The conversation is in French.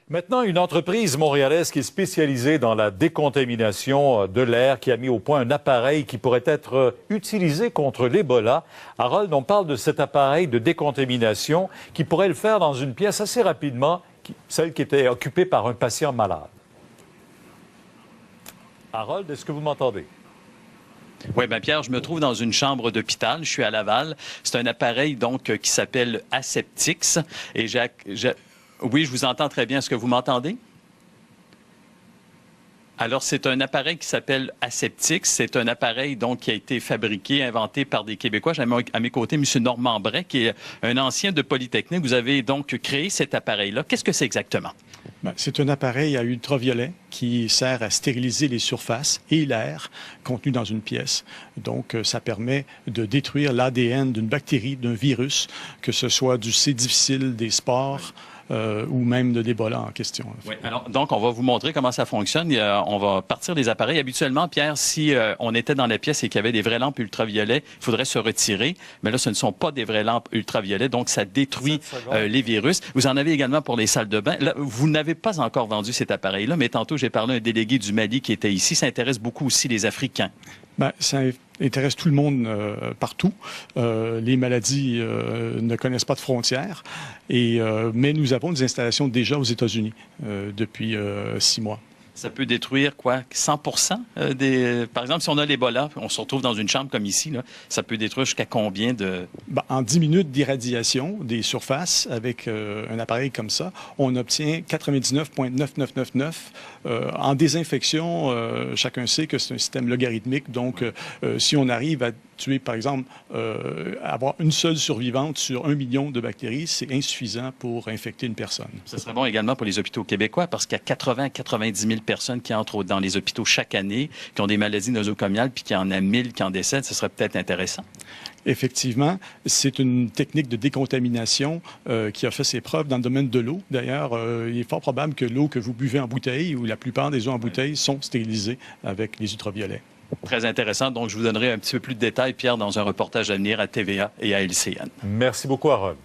Maintenant, une entreprise montréalaise qui est spécialisée dans la décontamination de l'air, qui a mis au point un appareil qui pourrait être utilisé contre l'Ebola. Harold, on parle de cet appareil de décontamination qui pourrait le faire dans une pièce assez rapidement, celle qui était occupée par un patient malade. Harold, est-ce que vous m'entendez? Oui, bien Pierre, je me trouve dans une chambre d'hôpital. Je suis à Laval. C'est un appareil donc qui s'appelle Aseptix. Et oui, je vous entends très bien. Est-ce que vous m'entendez? Alors, c'est un appareil qui s'appelle Aseptix. C'est un appareil donc qui a été fabriqué, inventé par des Québécois. J'ai à mes côtés M. Normand Bray, qui est un ancien de Polytechnique. Vous avez donc créé cet appareil-là. Qu'est-ce que c'est exactement? C'est un appareil à ultraviolet qui sert à stériliser les surfaces et l'air contenu dans une pièce. Donc, ça permet de détruire l'ADN d'une bactérie, d'un virus, que ce soit du C difficile, des spores, ou même de l'Ebola en question. Oui, alors, donc, on va vous montrer comment ça fonctionne. On va partir des appareils. Habituellement, Pierre, si on était dans la pièce et qu'il y avait des vraies lampes ultraviolets, il faudrait se retirer. Mais là, ce ne sont pas des vraies lampes ultraviolets, donc ça détruit les virus. Vous en avez également pour les salles de bain. Là, vous n'avez pas encore vendu cet appareil-là, mais tantôt, j'ai parlé à un délégué du Mali qui était ici. Ça intéresse beaucoup aussi les Africains. Ça intéresse tout le monde partout. Les maladies ne connaissent pas de frontières. Mais nous avons des installations déjà aux États-Unis depuis 6 mois. Ça peut détruire quoi? 100% des... Par exemple, si on a l'Ebola, on se retrouve dans une chambre comme ici, là, ça peut détruire jusqu'à combien de... En 10 minutes d'irradiation des surfaces avec un appareil comme ça, on obtient 99,9999. En désinfection, chacun sait que c'est un système logarithmique. Donc, si on arrive à tuer, par exemple, avoir une seule survivante sur 1 million de bactéries, c'est insuffisant pour infecter une personne. Ce serait bon également pour les hôpitaux québécois parce qu'il y a 80-90 000 personnes qui entrent dans les hôpitaux chaque année, qui ont des maladies nosocomiales, puis qu'il y en a 1000 qui en décèdent. Ce serait peut-être intéressant. Effectivement, c'est une technique de décontamination qui a fait ses preuves dans le domaine de l'eau. D'ailleurs, il est fort probable que l'eau que vous buvez en bouteille, ou la plupart des eaux en bouteille, sont stérilisées avec les ultraviolets. Très intéressant. Donc, je vous donnerai un petit peu plus de détails, Pierre, dans un reportage à venir à TVA et à LCN. Merci beaucoup, Harold.